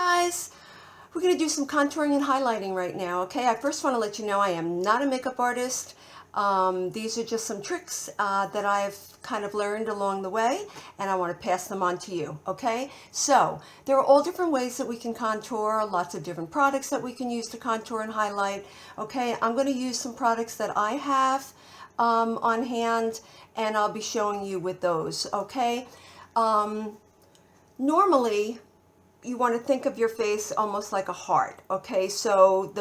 Guys, we're going to do some contouring and highlighting right now, okay? I first want to let you know I am not a makeup artist. These are just some tricks that I've kind of learned along the way, and I want to pass them on to you, okay? So, there are all different ways that we can contour, lots of different products that we can use to contour and highlight, okay? I'm going to use some products that I have on hand, and I'll be showing you with those, okay? Normally, you want to think of your face almost like a heart, okay? So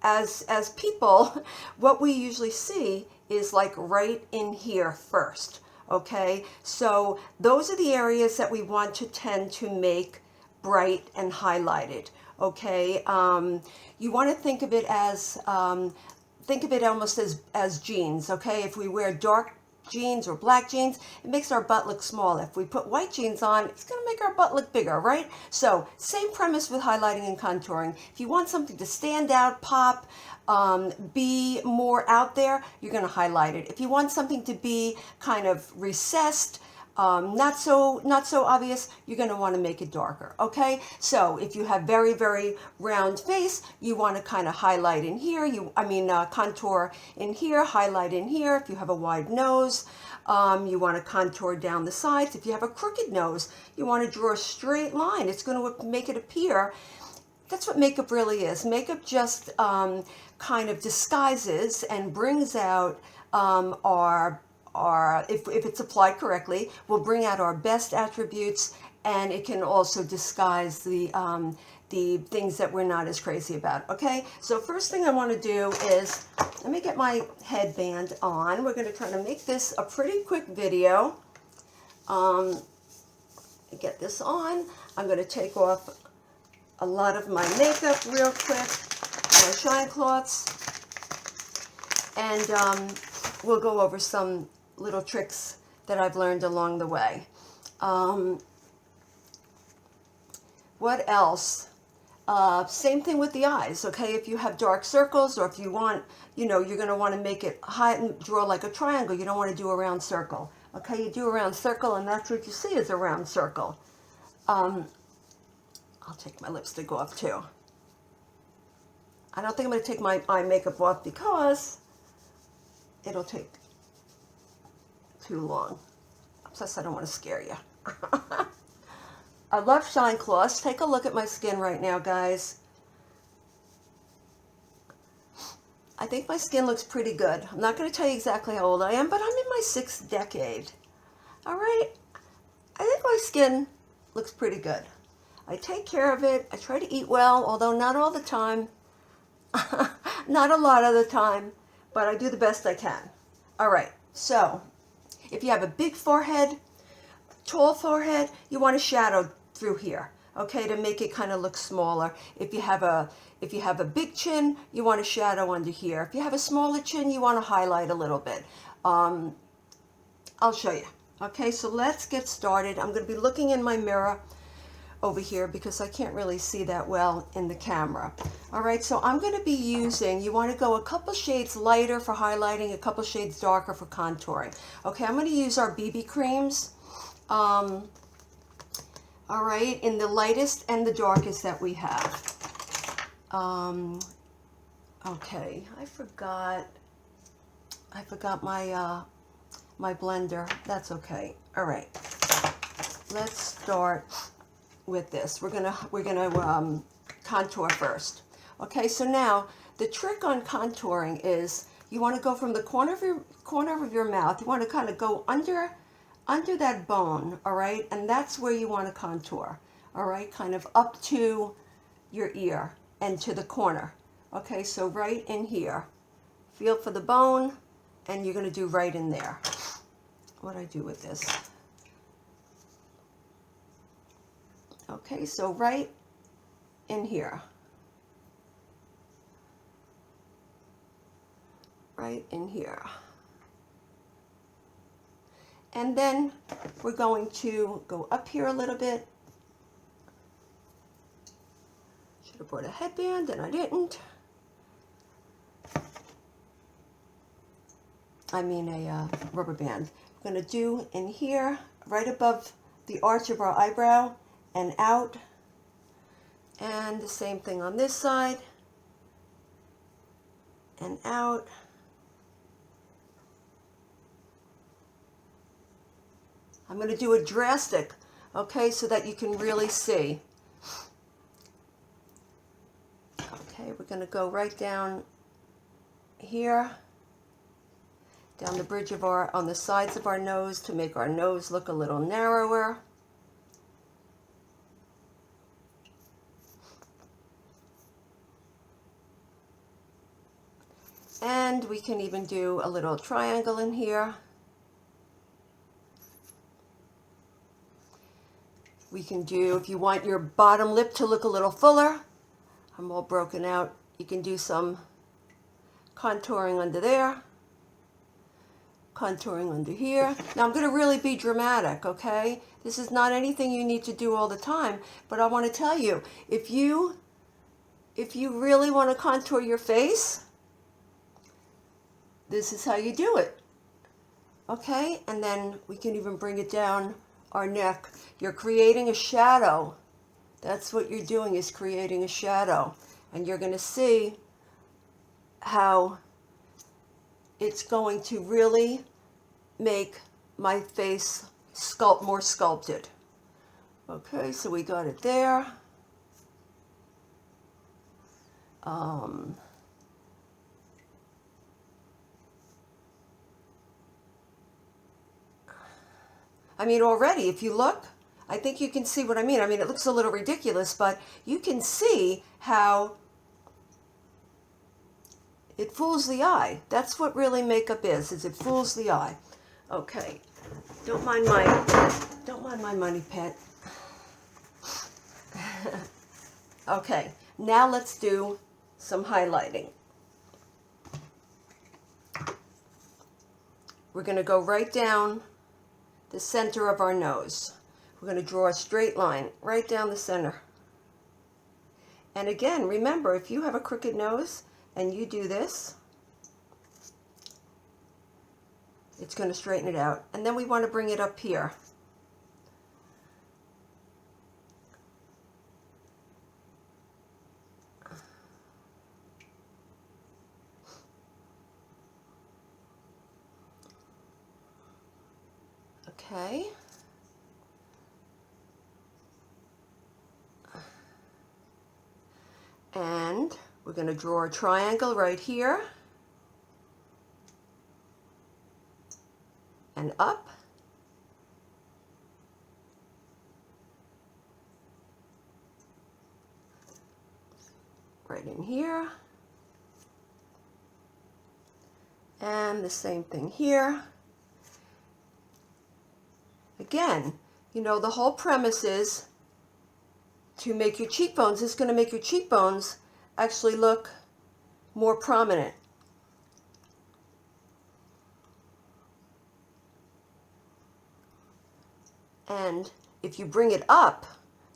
as people, what we usually see is like right in here first, okay? So those are the areas that we want to tend to make bright and highlighted, okay? You want to think of it as think of it almost as jeans, okay? If we wear dark jeans or black jeans, it makes our butt look small. If we put white jeans on, it's going to make our butt look bigger, right? So same premise with highlighting and contouring. If you want something to stand out, pop, be more out there, you're going to highlight it. If you want something to be kind of recessed, not so obvious, you're going to want to make it darker, okay? So if you have very round face, you want to kind of highlight in here, contour in here, highlight in here. If you have a wide nose, you want to contour down the sides. If you have a crooked nose, you want to draw a straight line. It's going to make it appear. That's what makeup really is. Makeup just kind of disguises and brings out if it's applied correctly, will bring out our best attributes, and it can also disguise the things that we're not as crazy about, okay? So first thing I want to do is, let me get my headband on. We're going to try to make this a pretty quick video. Get this on. I'm going to take off a lot of my makeup real quick, my shine cloths, and we'll go over some little tricks that I've learned along the way. What else? Same thing with the eyes, okay? If you have dark circles, or if you want, you're going to want to make it high and draw like a triangle. You don't want to do a round circle, okay? You do a round circle, and that's what you see is a round circle. I'll take my lipstick off too. I don't think I'm going to take my eye makeup off because it'll take too long. Plus, I don't want to scare you. I love shine cloths. Take a look at my skin right now, guys. I think my skin looks pretty good. I'm not going to tell you exactly how old I am, but I'm in my 6th decade. All right? I think my skin looks pretty good. I take care of it. I try to eat well, although not all the time. Not a lot of the time, but I do the best I can. All right, so if you have a big forehead, tall forehead, you want to shadow through here, okay, to make it kind of look smaller. If you have a big chin, you want to shadow under here. If you have a smaller chin, you want to highlight a little bit. I'll show you. Okay, so let's get started. I'm going to be looking in my mirror over here because I can't really see that well in the camera. All right, so I'm going to be using, you want to go a couple shades lighter for highlighting, a couple shades darker for contouring. Okay, I'm going to use our BB creams. All right, in the lightest and the darkest that we have. Okay, I forgot my my blender. That's okay. All right, let's start with this. We're gonna contour first. Okay, so now the trick on contouring is you want to go from the corner of your mouth. You want to kind of go under that bone, all right, and that's where you want to contour. All right, kind of up to your ear and to the corner. Okay, so right in here, feel for the bone, and you're going to do right in there. What do I do with this? Okay, so right in here. Right in here. And then we're going to go up here a little bit. Should have brought a headband and I didn't. I mean a rubber band. We're going to do in here, right above the arch of our eyebrow and out. And the same thing on this side. And out. I'm going to do a drastic, okay, so that you can really see. Okay, we're going to go right down here, down the bridge of on the sides of our nose to make our nose look a little narrower. And we can even do a little triangle in here. We can do, if you want your bottom lip to look a little fuller, I'm all broken out, you can do some contouring under there, contouring under here. Now I'm going to really be dramatic, okay? This is not anything you need to do all the time, but I want to tell you, if you really want to contour your face, this is how you do it, okay? And then we can even bring it down our neck. You're creating a shadow. That's what you're doing, is creating a shadow. And you're going to see how it's going to really make my face more sculpted. Okay, so we got it there. I mean, already, if you look, I think you can see what I mean. I mean, it looks a little ridiculous, but you can see how it fools the eye. That's what really makeup is it fools the eye. Okay, don't mind my money pet. Okay, now let's do some highlighting. We're going to go right down the center of our nose. We're going to draw a straight line right down the center. And again, remember, if you have a crooked nose and you do this, it's going to straighten it out. And then we want to bring it up here. Okay. And we're going to draw a triangle right here. And up. Right in here. And the same thing here. Again, you know, the whole premise is to make your cheekbones, it's going to make your cheekbones actually look more prominent. And if you bring it up,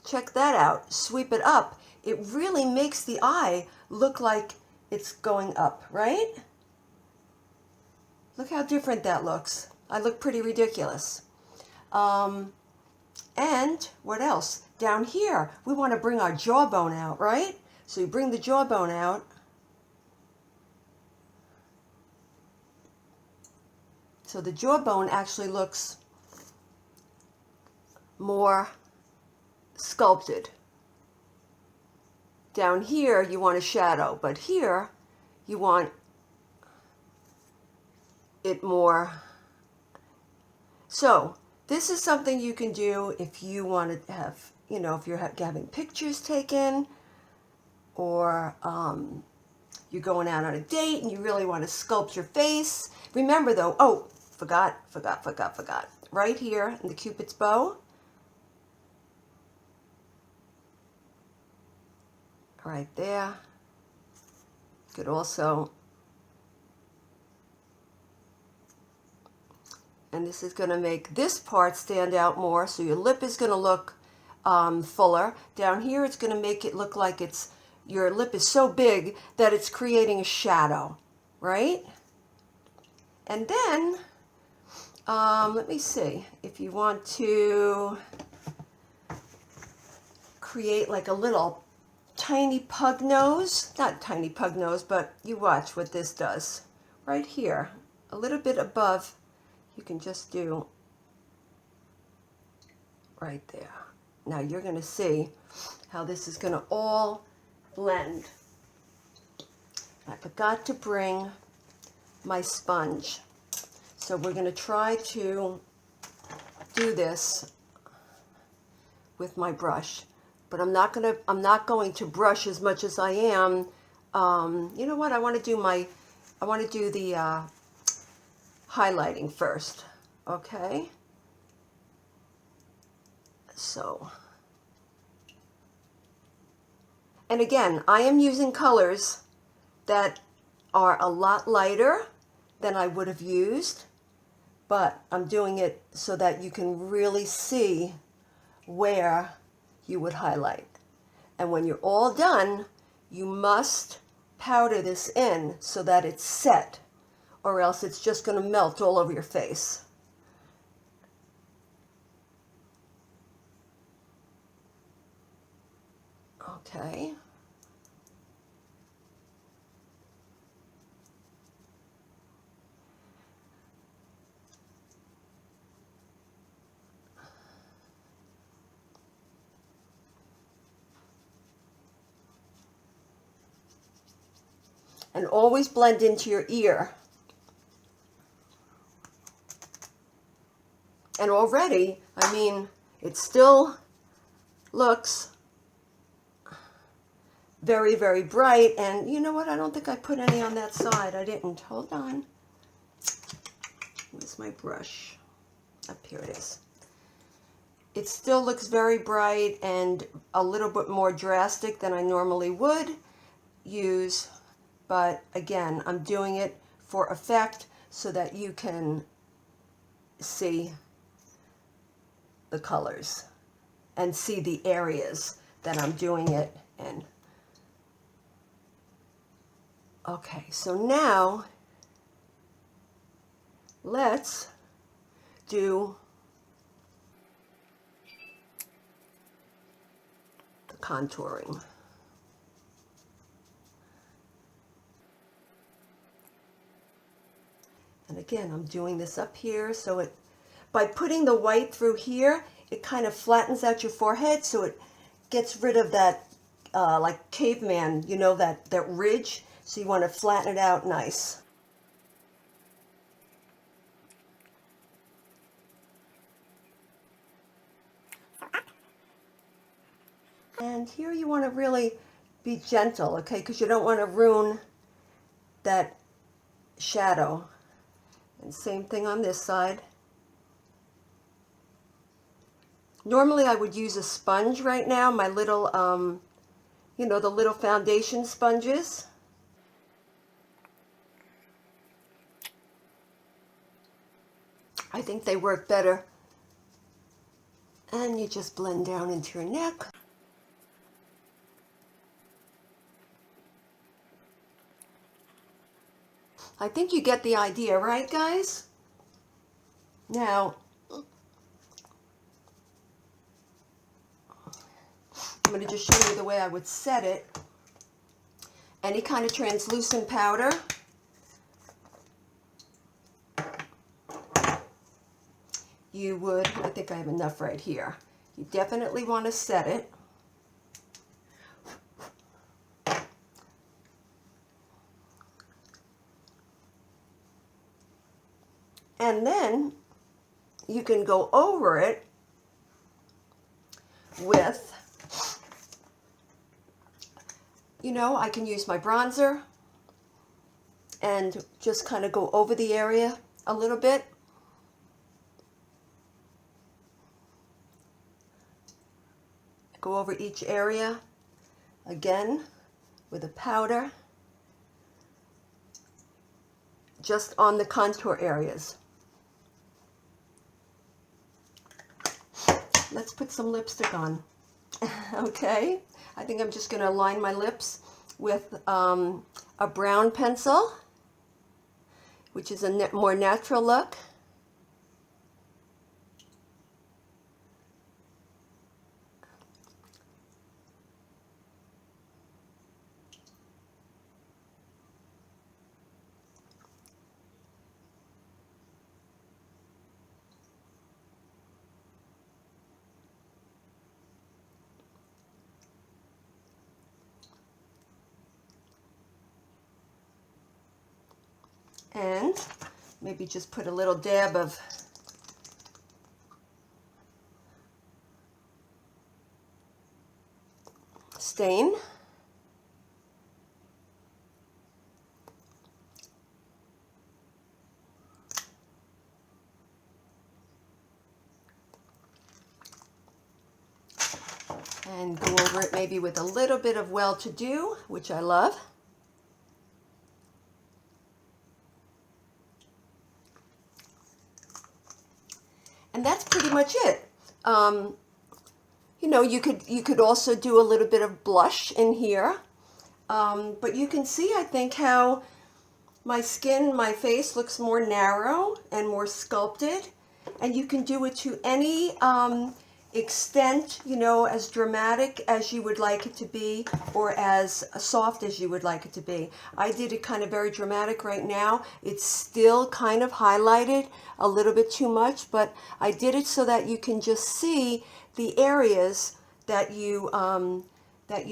check that out, sweep it up, it really makes the eye look like it's going up, right? Look how different that looks. I look pretty ridiculous. And what else? Down here, we want to bring our jawbone out, right? So you bring the jawbone out. So the jawbone actually looks more sculpted. Down here, you want a shadow, but here, you want it more. So this is something you can do if you want to have, you know, if you're having pictures taken, or you're going out on a date and you really want to sculpt your face. Remember though, oh, forgot. Right here in the Cupid's bow. Right there. You could also, and this is going to make this part stand out more, so your lip is going to look fuller. Down here it's going to make it look like your lip is so big that it's creating a shadow, right? And then, let me see, if you want to create like a little tiny pug nose, not tiny pug nose, but you watch what this does. Right here, a little bit above, you can just do right there. Now you're going to see how this is going to all blend. I forgot to bring my sponge. So we're going to try to do this with my brush. But I'm not going to brush as much as I am. You know what? I want to do the highlighting first. Okay? So, and again, I am using colors that are a lot lighter than I would have used, but I'm doing it so that you can really see where you would highlight. And when you're all done, you must powder this in so that it's set, or else it's just going to melt all over your face. Okay. And always blend into your ear. And already, I mean, it still looks very, very bright. And you know what? I don't think I put any on that side. I didn't. Hold on. Where's my brush? Up here it is. It still looks very bright and a little bit more drastic than I normally would use. But again, I'm doing it for effect so that you can see the colors and see the areas that I'm doing it in. Okay, so now let's do the contouring. And again, I'm doing this up here, so it, by putting the white through here, it kind of flattens out your forehead, so it gets rid of that, like caveman, you know, that ridge. So you want to flatten it out nice. And here you want to really be gentle, okay, because you don't want to ruin that shadow. And same thing on this side. Normally I would use a sponge right now, my little, you know, the little foundation sponges. I think they work better. And you just blend down into your neck. I think you get the idea, right, guys? Now, I'm going to just show you the way I would set it. Any kind of translucent powder. You would, I think I have enough right here. You definitely want to set it. And then you can go over it with, you know, I can use my bronzer and just kind of go over the area a little bit. Go over each area again with a powder, just on the contour areas. Let's put some lipstick on. Okay, I think I'm just going to line my lips with a brown pencil, which is a more natural look. maybe just put a little dab of stain. And go over it maybe with a little bit of well-to-do, which I love. And that's pretty much it. You know, you could also do a little bit of blush in here. But you can see, I think, how my skin, my face looks more narrow and more sculpted. And you can do it to any extent, you know, as dramatic as you would like it to be, or as soft as you would like it to be. I did it kind of very dramatic right now. It's still kind of highlighted a little bit too much, but I did it so that you can just see the areas that you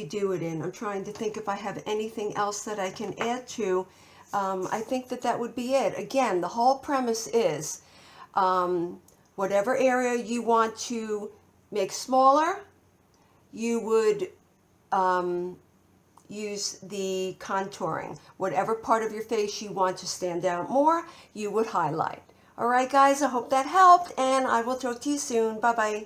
do it in. I'm trying to think if I have anything else that I can add to. I think that would be it. Again, the whole premise is whatever area you want to make smaller, you would use the contouring. Whatever part of your face you want to stand out more, you would highlight. All right, guys, I hope that helped, and I will talk to you soon. Bye-bye.